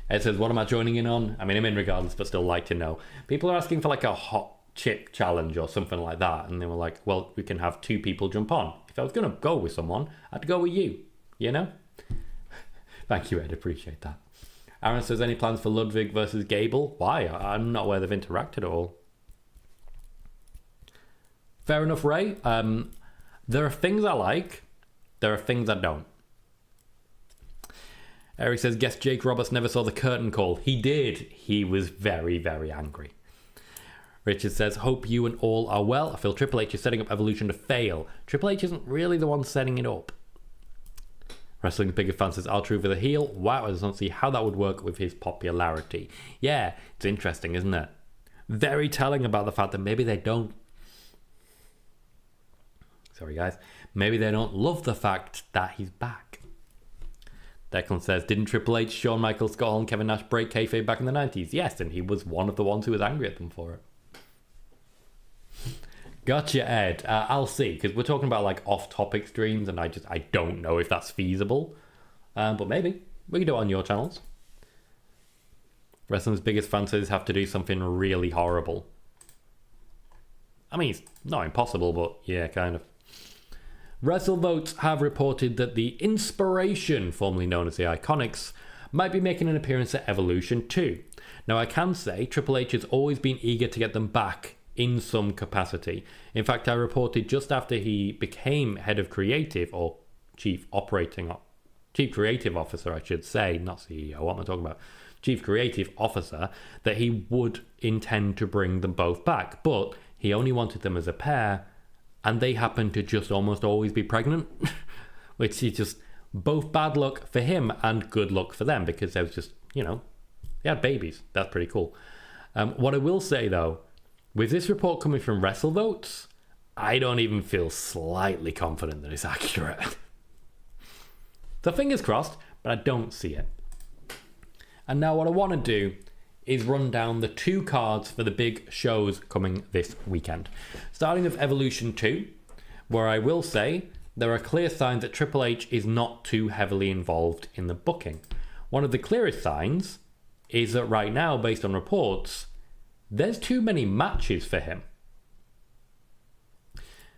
Ed says, what am I joining in on? I mean, I'm in regardless, but still like to know. People are asking for like a hot chip challenge or something like that, and they were like, well, we can have 2 people jump on. If I was going to go with someone, I'd go with you, you know? Thank you, Ed, appreciate that. Aaron says, any plans for Ludwig versus Gable? Why? I'm not aware they've interacted at all. Fair enough, Ray. There are things I like. There are things I don't. Eric says, guess Jake Roberts never saw the curtain call. He did. He was very, very angry. Richard says, hope you and all are well. I feel Triple H is setting up Evolution to fail. Triple H isn't really the one setting it up. Wrestling the Bigger Fan says, R-Truth for the heel. Wow, I just don't see how that would work with his popularity. Yeah, it's interesting, isn't it? Very telling about the fact that maybe they don't. Sorry, guys. Maybe they don't love the fact that he's back. Declan says, didn't Triple H, Shawn Michaels, Scott Hall, and Kevin Nash break kayfabe back in the 90s? Yes, and he was one of the ones who was angry at them for it. Gotcha, Ed. I'll see, because we're talking about like off-topic streams, and I don't know if that's feasible. But maybe. We can do it on your channels. Wrestling's biggest fantasies have to do something really horrible. I mean, it's not impossible, but yeah, kind of. WrestleVotes have reported that the Inspiration, formerly known as the Iconics, might be making an appearance at Evolution 2. Now, I can say Triple H has always been eager to get them back in some capacity. In fact, I reported just after he became head of creative, or chief creative officer, I should say, not CEO, what am I talking about? Chief creative officer, that he would intend to bring them both back, but he only wanted them as a pair, and they happen to just almost always be pregnant, which is just both bad luck for him and good luck for them, because they was just, they had babies. That's pretty cool. What I will say, though, with this report coming from WrestleVotes, I don't even feel slightly confident that it's accurate. So fingers crossed, but I don't see it. And now what I want to do is run down the 2 cards for the big shows coming this weekend. Starting with Evolution 2, where I will say there are clear signs that Triple H is not too heavily involved in the booking. One of the clearest signs is that right now, based on reports, there's too many matches for him.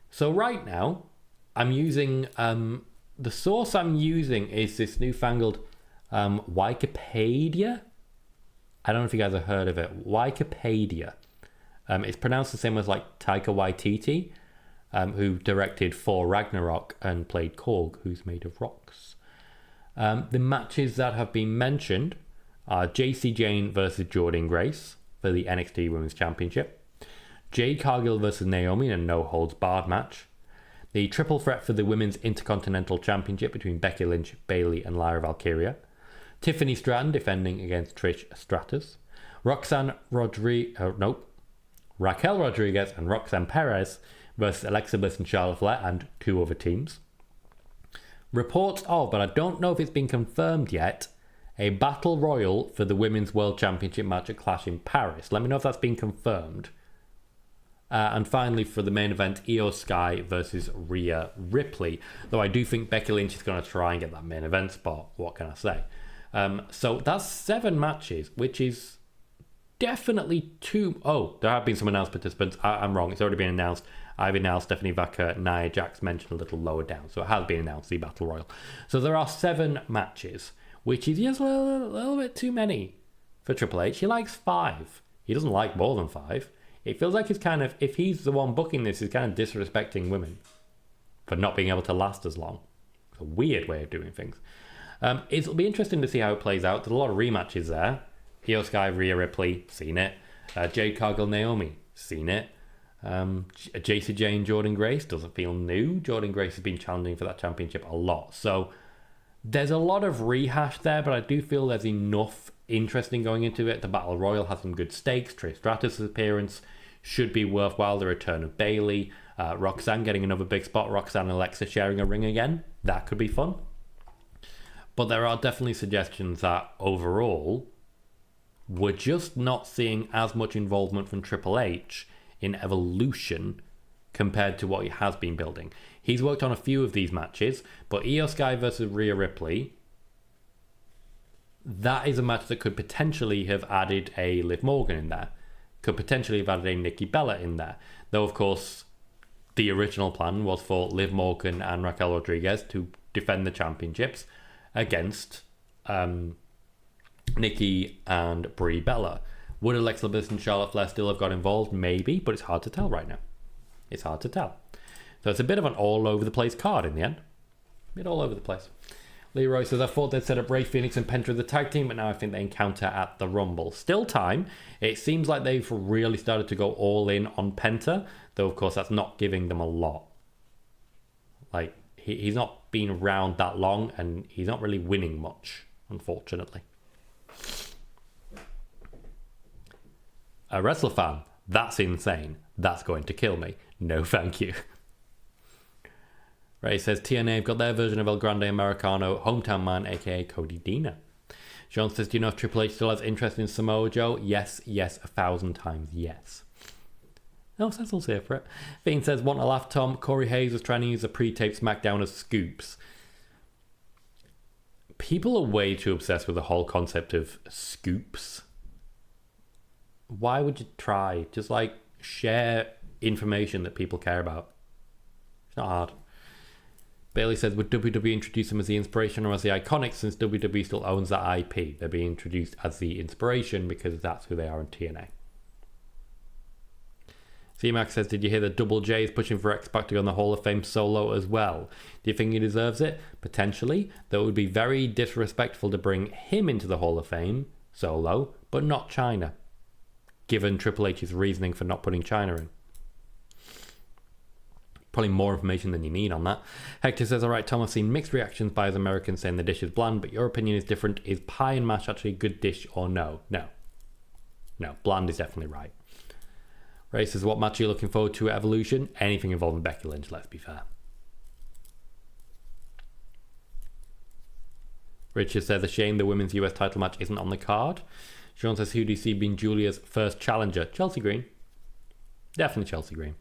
So right now, I'm using, the source I'm using is this newfangled Wikipedia. I don't know if you guys have heard of it. Wikipedia. It's pronounced the same as like Taika Waititi, who directed Thor Ragnarok and played Korg, who's made of rocks. The matches that have been mentioned are JC Jane versus Jordynne Grace for the NXT Women's Championship, Jade Cargill versus Naomi in a no-holds-barred match, the triple threat for the Women's Intercontinental Championship between Becky Lynch, Bayley and Lyra Valkyria, Tiffany Stratton defending against Trish Stratus, Raquel Rodriguez and Roxanne Perez versus Alexa Bliss and Charlotte Flair and 2 other teams. Reports of, but I don't know if it's been confirmed yet, a Battle Royal for the Women's World Championship match at Clash in Paris. Let me know if that's been confirmed. And finally, for the main event, Io Sky versus Rhea Ripley. Though I do think Becky Lynch is going to try and get that main event spot. What can I say? So that's 7 matches, which is definitely too... Oh, there have been some announced participants. I'm wrong. It's already been announced. I've announced Stephanie Vaca, Nia Jax mentioned a little lower down. So it has been announced, the Battle Royal. So there are 7 matches, which is just a little bit too many for Triple H. He likes 5. He doesn't like more than 5. It feels like he's kind of, if he's the one booking this, he's kind of disrespecting women for not being able to last as long. It's a weird way of doing things. It'll be interesting to see how it plays out. There's a lot of rematches there. Io Sky, Rhea Ripley, seen it. Jade Cargill, Naomi, seen it. JC Jane, Jordynne Grace, doesn't feel new. Jordynne Grace has been challenging for that championship a lot. So there's a lot of rehash there, but I do feel there's enough interesting going into it. The Battle Royal has some good stakes. Trish Stratus' appearance should be worthwhile. The return of Bayley. Roxanne getting another big spot. Roxanne and Alexa sharing a ring again. That could be fun. But there are definitely suggestions that overall, we're just not seeing as much involvement from Triple H in Evolution compared to what he has been building. He's worked on a few of these matches, but Io Sky versus Rhea Ripley, that is a match that could potentially have added a Liv Morgan in there. Could potentially have added a Nikki Bella in there. Though, of course, the original plan was for Liv Morgan and Raquel Rodriguez to defend the championships against Nikki and Brie Bella. Would Alexa Bliss and Charlotte Flair still have got involved? Maybe, but it's hard to tell right now. It's hard to tell. So it's a bit of an all-over-the-place card in the end. A bit all over the place. Leroy says, I thought they'd set up Rey Fenix and Penta as the tag team, but now I think they encounter at the Rumble. Still time. It seems like they've really started to go all in on Penta, though of course that's not giving them a lot. Like, he's not been around that long, and he's not really winning much, unfortunately. A wrestler fan, that's insane. That's going to kill me. No thank you. Ray says TNA have got their version of El Grande Americano, hometown man, aka Cody Deaner. Sean says, do you know if Triple H still has interest in Samoa Joe? Yes, 1,000 times yes. No, Cecil's here for it. Fiend says, want to laugh, Tom? Corey Hayes was trying to use a pre-taped SmackDown as scoops. People are way too obsessed with the whole concept of scoops. Why would you try? Just like share information that people care about. It's not hard. Bailey says, would WWE introduce them as the inspiration or as the iconic, since WWE still owns that IP? They're being introduced as the inspiration because that's who they are in TNA. C-Max says, did you hear that Double J is pushing for X-Pac to go in the Hall of Fame solo as well? Do you think he deserves it? Potentially. Though it would be very disrespectful to bring him into the Hall of Fame solo, but not China, given Triple H's reasoning for not putting China in. Probably more information than you need on that. Hector says, alright Tom, I've seen mixed reactions by us Americans saying the dish is bland, but your opinion is different. Is pie and mash actually a good dish or no? No, bland is definitely right. Ray says, what match are you looking forward to at Evolution? Anything involving Becky Lynch, let's be fair. Richard says, a shame the women's US title match isn't on the card. Sean says, who do you see being Julia's first challenger? Chelsea Green. Definitely Chelsea Green.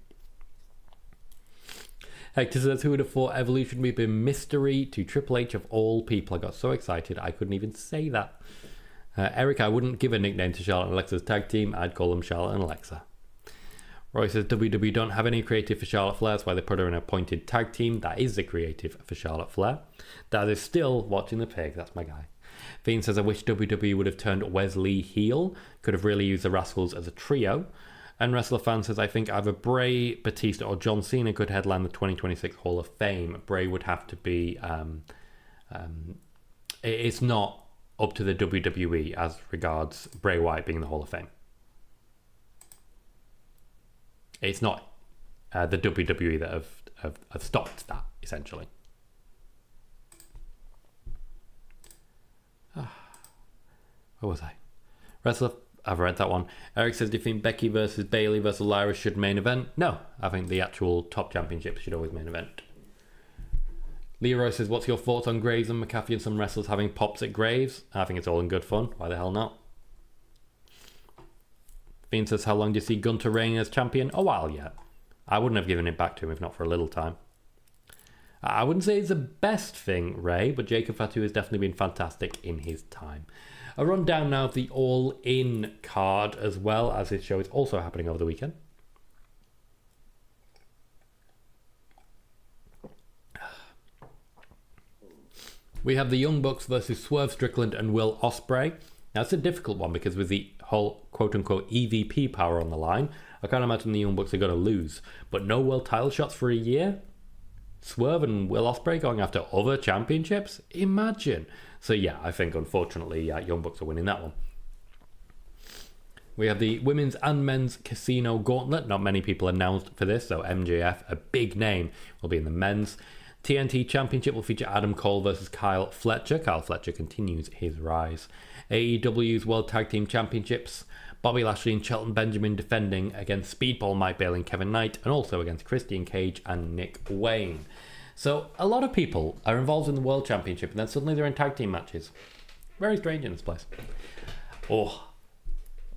Hector says, who would have thought Evolution would be a mystery to Triple H of all people? I got so excited I couldn't even say that. Eric, I wouldn't give a nickname to Charlotte and Alexa's tag team. I'd call them Charlotte and Alexa. Roy says, WWE don't have any creative for Charlotte Flair. That's why they put her in a appointed tag team. That is the creative for Charlotte Flair. Dad is still watching the pig. That's my guy. Fiend says, I wish WWE would have turned Wesley heel. Could have really used the Rascals as a trio. And Wrestler Fan says, I think either Bray, Batista, or John Cena could headline the 2026 Hall of Fame. Bray would have to be... it's not up to the WWE as regards Bray Wyatt being in the Hall of Fame. It's not the WWE that have stopped that, essentially. Where was I? Wrestler... I've read that one. Eric says, do you think Becky versus Bayley versus Lyra should main event? No, I think the actual top championship should always main event. Leroy says, what's your thoughts on Graves and McAfee and some wrestlers having pops at Graves? I think it's all in good fun. Why the hell not? Fiend says, how long do you see Gunter reigning as champion? A while yet. I wouldn't have given it back to him if not for a little time. I wouldn't say it's the best thing, Ray, but Jacob Fatu has definitely been fantastic in his time. A rundown now of the All In card as well, as this show is also happening over the weekend. We have the Young Bucks versus Swerve Strickland and Will Ospreay. Now, it's a difficult one because with the whole quote-unquote EVP power on the line, I can't imagine the Young Bucks are going to lose. But no world title shots for a year? Swerve and Will Ospreay going after other championships? Imagine. So yeah, I think unfortunately Young Bucks are winning that one. We have the women's and men's casino gauntlet. Not many people announced for this, so MJF, a big name, will be in the men's. TNT Championship will feature Adam Cole versus Kyle Fletcher. Kyle Fletcher continues his rise. AEW's World Tag Team Championships. Bobby Lashley and Shelton Benjamin defending against Speedball Mike Bailey and Kevin Knight, and also against Christian Cage and Nick Wayne. So a lot of people are involved in the World Championship and then suddenly they're in tag team matches. Very strange in this place. Oh,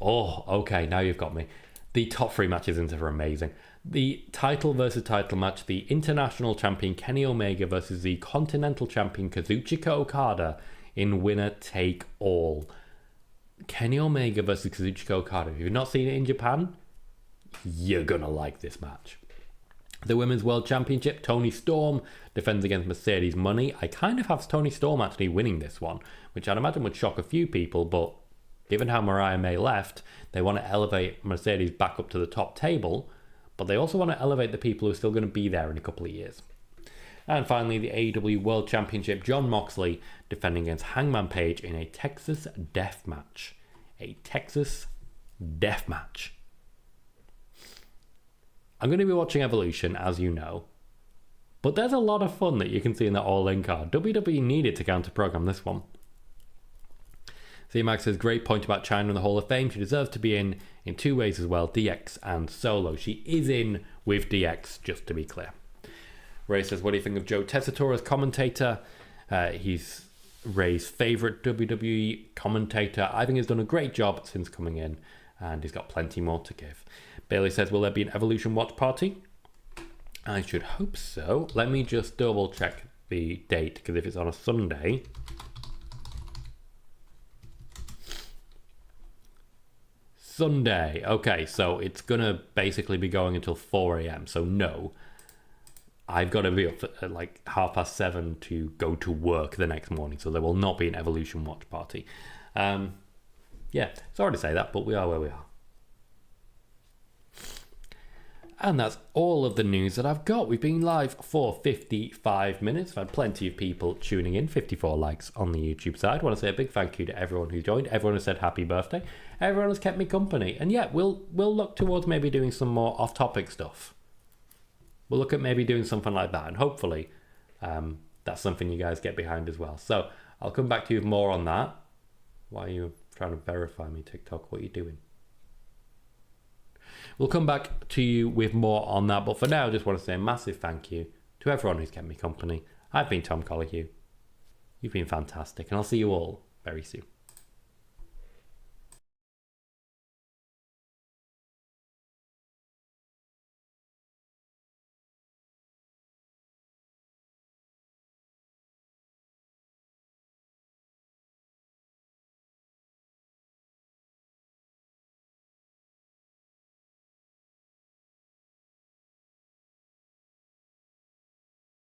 okay, now you've got me. The top 3 matches in this are amazing. The title versus title match, the International Champion Kenny Omega versus the Continental Champion Kazuchika Okada in winner take all. Kenny Omega versus Kazuchika Okada. If you've not seen it in Japan, you're gonna like this match. The Women's World Championship, Toni Storm defends against Mercedes Money. I kind of have Toni Storm actually winning this one, which I'd imagine would shock a few people, but given how Mariah May left, they want to elevate Mercedes back up to the top table, but they also want to elevate the people who are still going to be there in a couple of years. And finally, the AEW World Championship, Jon Moxley defending against Hangman Page in a Texas Death Match. A Texas Death Match. I'm going to be watching Evolution, as you know, but there's a lot of fun that you can see in the All In card. WWE needed to counter-program this one. C-Max says, great point about China in the Hall of Fame. She deserves to be in 2 ways as well, DX and Solo. She is in with DX, just to be clear. Ray says, what do you think of Joe Tessitore as commentator? He's Ray's favourite WWE commentator. I think he's done a great job since coming in, and he's got plenty more to give. Bailey says, will there be an Evolution watch party? I should hope so. Let me just double check the date, because if it's on a Sunday... Sunday. Okay, so it's going to basically be going until 4 a.m. So no, I've got to be up at like 7:30 to go to work the next morning. So there will not be an Evolution watch party. Yeah, sorry to say that, but we are where we are. And that's all of the news that I've got. We've been live for 55 minutes. I've had plenty of people tuning in, 54 likes on the YouTube side. I want to say a big thank you to everyone who joined, everyone who said happy birthday, everyone who's kept me company. And yeah, we'll look towards maybe doing some more off-topic stuff. We'll look at maybe doing something like that, and hopefully that's something you guys get behind as well. So I'll come back to you with more on that. Why are you trying to verify me, TikTok? What are you doing? We'll come back to you with more on that, but for now I just want to say a massive thank you to everyone who's kept me company. I've been Tom Colohue. You've been fantastic, and I'll see you all very soon.